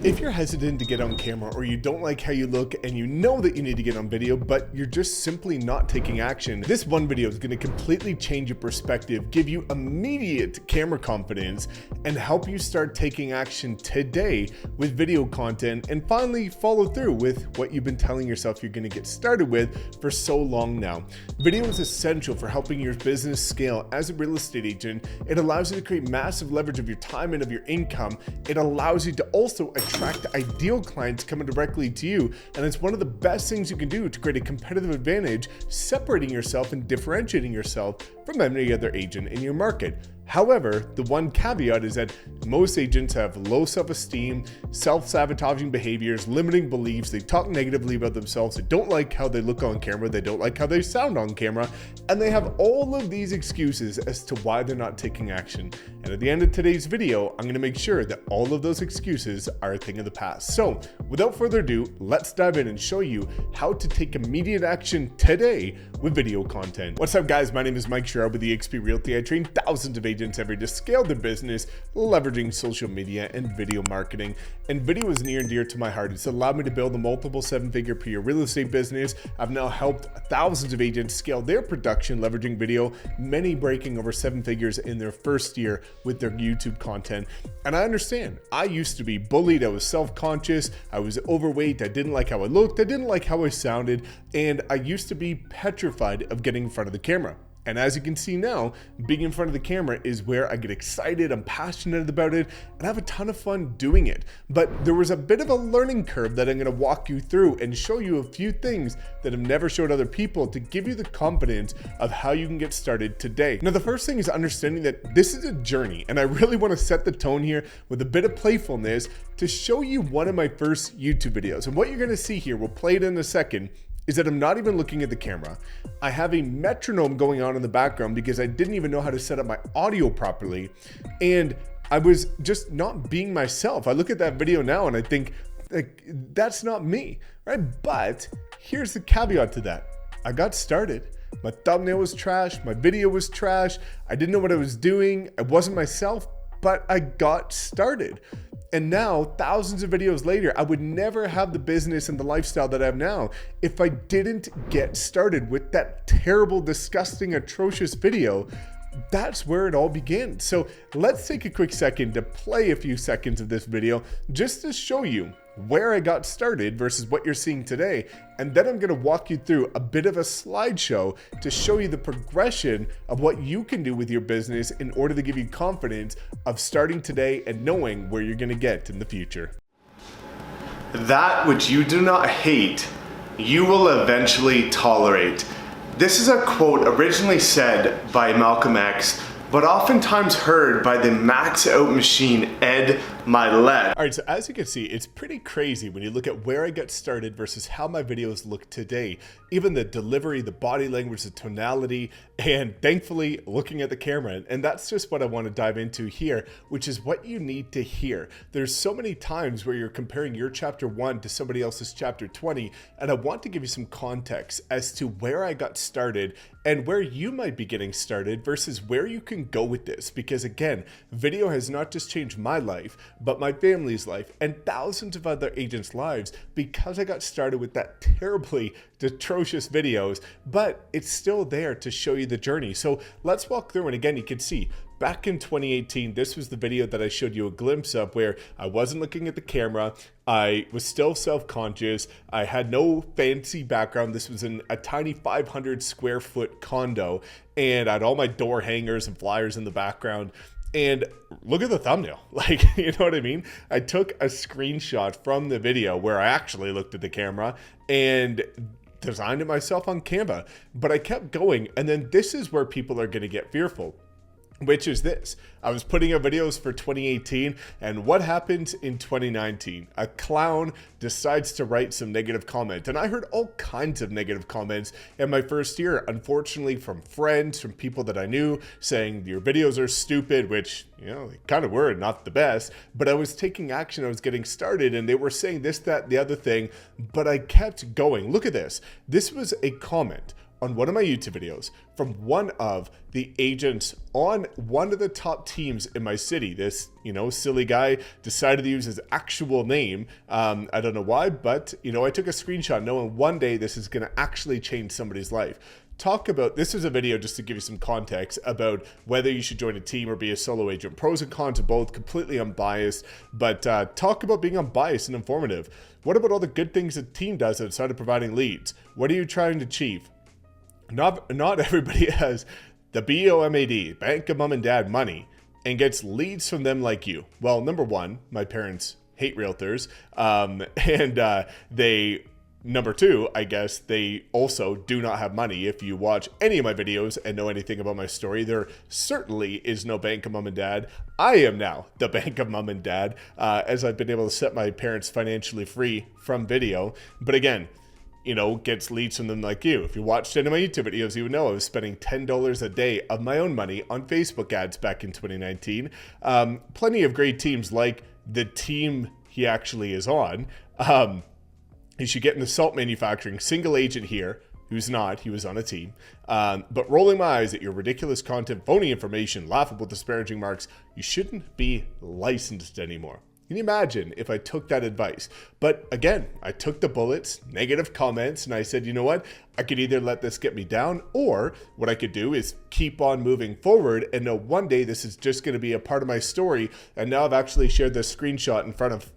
If you're hesitant to get on camera, or you don't like how you look and you know that you need to get on video, but you're just simply not taking action, this one video is going to completely change your perspective, give you immediate camera confidence, and help you start taking action today with video content and finally follow through with what you've been telling yourself you're going to get started with for so long now. Video is essential for helping your business scale as a real estate agent. It allows you to create massive leverage of your time and of your income. It allows you to also attract ideal clients coming directly to you, and it's one of the best things you can do to create a competitive advantage, separating yourself and differentiating yourself from any other agent in your market. However, the one caveat is that most agents have low self-esteem, self-sabotaging behaviors, limiting beliefs. They talk negatively about themselves. They don't like how they look on camera. They don't like how they sound on camera. And they have all of these excuses as to why they're not taking action. And at the end of today's video, I'm going to make sure that all of those excuses are a thing of the past. So without further ado, let's dive in and show you how to take immediate action today with video content. What's up, guys? My name is Mike Sherrard with eXp Realty. I train thousands of agents every day to scale their business, leveraging social media and video marketing. And video is near and dear to my heart. It's allowed me to build a multiple seven-figure per year real estate business. I've now helped thousands of agents scale their production leveraging video, many breaking over seven figures in their first year with their YouTube content. And I understand, I used to be bullied. I was self-conscious. I was overweight. I didn't like how I looked. I didn't like how I sounded. And I used to be petrified of getting in front of the camera. And as you can see now, being in front of the camera is where I get excited, I'm passionate about it, and I have a ton of fun doing it. But there was a bit of a learning curve that I'm gonna walk you through and show you a few things that I've never showed other people to give you the confidence of how you can get started today. Now, the first thing is understanding that this is a journey, and I really wanna set the tone here with a bit of playfulness to show you one of my first YouTube videos. And what you're gonna see here, we'll play it in a second, is that I'm not even looking at the camera. I have a metronome going on in the background because I didn't even know how to set up my audio properly. And I was just not being myself. I look at that video now and I think, like, that's not me, right? But here's the caveat to that. I got started. My thumbnail was trash. My video was trash. I didn't know what I was doing. I wasn't myself, but I got started. And now, thousands of videos later, I would never have the business and the lifestyle that I have now if I didn't get started with that terrible, disgusting, atrocious video. That's where it all began. So let's take a quick second to play a few seconds of this video just to show you where I got started versus what you're seeing today. And then I'm gonna walk you through a bit of a slideshow to show you the progression of what you can do with your business in order to give you confidence of starting today and knowing where you're gonna get in the future. That which you do not hate, you will eventually tolerate. This is a quote originally said by Malcolm X, but oftentimes heard by the max out machine Ed Milet. All right, so as you can see, it's pretty crazy when you look at where I got started versus how my videos look today. Even the delivery, the body language, the tonality, and thankfully looking at the camera. And that's just what I want to dive into here, which is what you need to hear. There's so many times where you're comparing your chapter 1 to somebody else's chapter 20, and I want to give you some context as to where I got started and where you might be getting started versus where you can go with this. Because again, video has not just changed my life, but my family's life and thousands of other agents' lives because I got started with that terribly atrocious videos, but it's still there to show you the journey. So let's walk through, and again, you can see back in 2018, this was the video that I showed you a glimpse of where I wasn't looking at the camera. I was still self-conscious. I had no fancy background. This was in a tiny 500 square foot condo, and I had all my door hangers and flyers in the background. And look at the thumbnail, like, you know what I mean? I took a screenshot from the video where I actually looked at the camera and designed it myself on Canva, but I kept going. And then this is where people are going to get fearful, which is this. I was putting out videos for 2018, and what happens in 2019? A clown decides to write some negative comment, and I heard all kinds of negative comments in my first year, unfortunately, from friends, from people that I knew, saying your videos are stupid, which, you know, they kind of were, not the best, but I was taking action, I was getting started, and they were saying this, that, the other thing, but I kept going. Look at this. This was a comment on one of my YouTube videos from one of the agents on one of the top teams in my city. This, silly guy decided to use his actual name. I don't know why, but, I took a screenshot knowing one day this is going to actually change somebody's life. This is a video just to give you some context about whether you should join a team or be a solo agent. Pros and cons of both, completely unbiased, but talk about being unbiased and informative. What about all the good things a team does outside of providing leads? What are you trying to achieve? Not everybody has the BOMAD, Bank of Mom and Dad money, and gets leads from them like you. Well, number one, my parents hate realtors, Number two, I guess they also do not have money. If you watch any of my videos and know anything about my story, there certainly is no Bank of Mom and Dad. I am now the Bank of Mom and Dad, as I've been able to set my parents financially free from video. But again, gets leads from them like you. If you watched any of my YouTube videos, you would know I was spending $10 a day of my own money on Facebook ads back in 2019. Plenty of great teams like the team he actually is on. You should get into salt manufacturing, single agent here, who's not, he was on a team, but rolling my eyes at your ridiculous content, phony information, laughable, disparaging marks. You shouldn't be licensed anymore. Can you imagine if I took that advice? But again, I took the bullets, negative comments, and I said, you know what? I could either let this get me down, or what I could do is keep on moving forward and know one day this is just going to be a part of my story. And now I've actually shared this screenshot in front of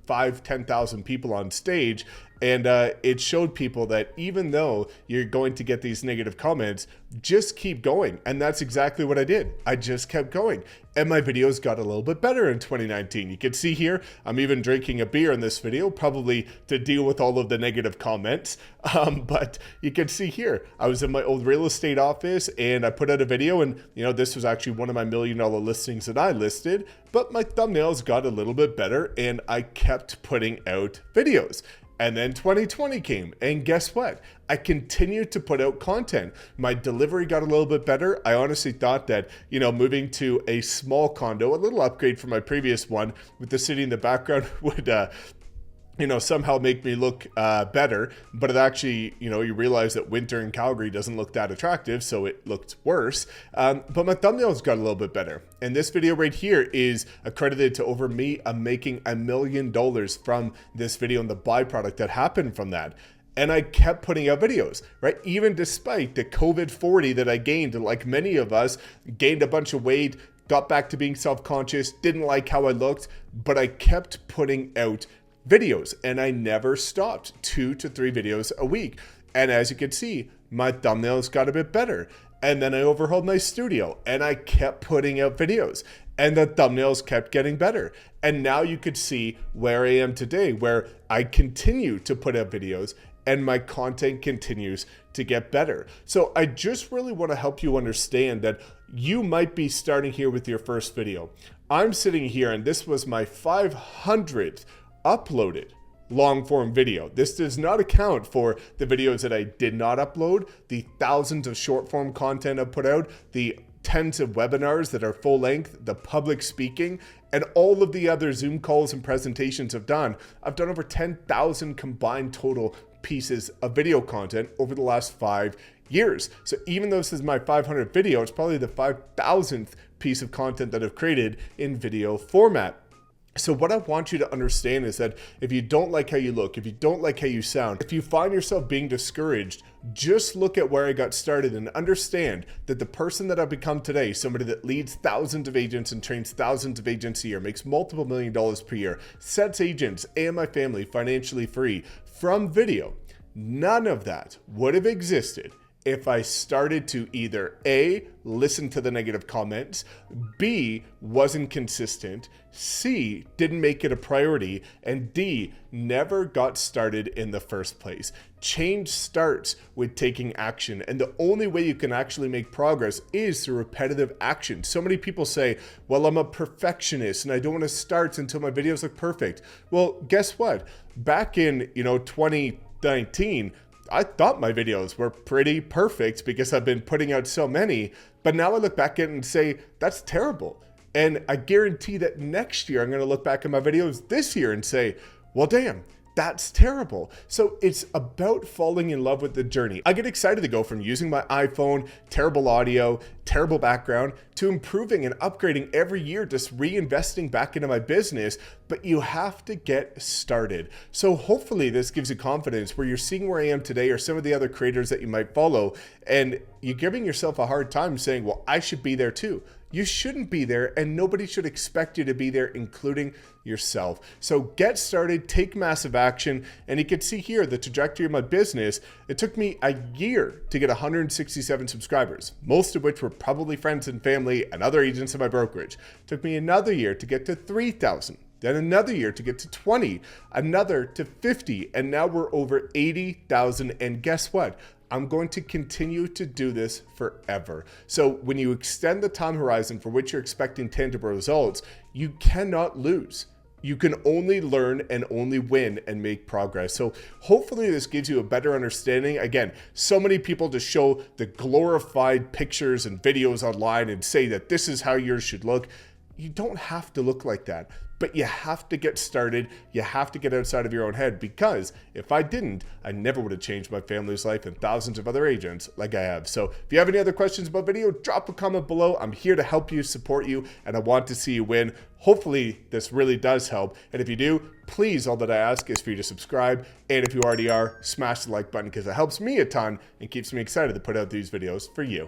10,000 people on stage. And it showed people that even though you're going to get these negative comments, just keep going. And that's exactly what I did. I just kept going. And my videos got a little bit better in 2019. You can see here, I'm even drinking a beer in this video, probably to deal with all of the negative comments. But you can see here, I was in my old real estate office and I put out a video, and this was actually one of my $1 million listings that I listed, but my thumbnails got a little bit better and I kept putting out videos. And then 2020 came, and guess what? I continued to put out content. My delivery got a little bit better. I honestly thought that, moving to a small condo, a little upgrade from my previous one with the city in the background would, somehow make me look better. But it actually, you realize that winter in Calgary doesn't look that attractive, so it looked worse. But my thumbnails got a little bit better. And this video right here is accredited to over me making $1 million from this video and the byproduct that happened from that. And I kept putting out videos, right? Even despite the COVID 40 that I gained, like many of us, gained a bunch of weight, got back to being self-conscious, didn't like how I looked, but I kept putting out videos and I never stopped. 2 to 3 videos a week. And as you can see, my thumbnails got a bit better. And then I overhauled my studio and I kept putting out videos and the thumbnails kept getting better. And now you could see where I am today, where I continue to put out videos and my content continues to get better. So I just really want to help you understand that you might be starting here with your first video. I'm sitting here and this was my 500th uploaded long form video. This does not account for the videos that I did not upload, the thousands of short form content I've put out, the tens of webinars that are full length, the public speaking, and all of the other Zoom calls and presentations I've done. I've done over 10,000 combined total pieces of video content over the last 5 years. So even though this is my 500th video, it's probably the 5,000th piece of content that I've created in video format. So what I want you to understand is that if you don't like how you look, if you don't like how you sound, if you find yourself being discouraged, just look at where I got started and understand that the person that I've become today, somebody that leads thousands of agents and trains thousands of agents a year, makes multiple $1 million per year, sets agents and my family financially free from video, none of that would have existed if I started to either A, listen to the negative comments, B, wasn't consistent, C, didn't make it a priority, and D, never got started in the first place. Change starts with taking action, and the only way you can actually make progress is through repetitive action. So many people say, well, I'm a perfectionist and I don't want to start until my videos look perfect. Well, guess what? Back in 2019, I thought my videos were pretty perfect because I've been putting out so many, but now I look back at it and say, that's terrible. And I guarantee that next year, I'm going to look back at my videos this year and say, well, damn, That's terrible. So it's about falling in love with the journey. I get excited to go from using my iPhone, terrible audio, terrible background, to improving and upgrading every year, just reinvesting back into my business. But you have to get started. So hopefully this gives you confidence where you're seeing where I am today or some of the other creators that you might follow, and you're giving yourself a hard time saying, well, I should be there too. You shouldn't be there, and nobody should expect you to be there, including yourself. So get started, take massive action, and you can see here the trajectory of my business. It took me a year to get 167 subscribers, most of which were probably friends and family and other agents in my brokerage. It took me another year to get to 3,000. Then another year to get to 20, another to 50, and now we're over 80,000. And guess what? I'm going to continue to do this forever. So when you extend the time horizon for which you're expecting tangible results, you cannot lose. You can only learn and only win and make progress. So hopefully this gives you a better understanding. Again, so many people just show the glorified pictures and videos online and say that this is how yours should look. You don't have to look like that, but you have to get started. You have to get outside of your own head, because if I didn't, I never would have changed my family's life and thousands of other agents like I have. So if you have any other questions about video, drop a comment below. I'm here to help you, support you, and I want to see you win. Hopefully this really does help. And if you do, please, all that I ask is for you to subscribe. And if you already are, smash the like button, because it helps me a ton and keeps me excited to put out these videos for you.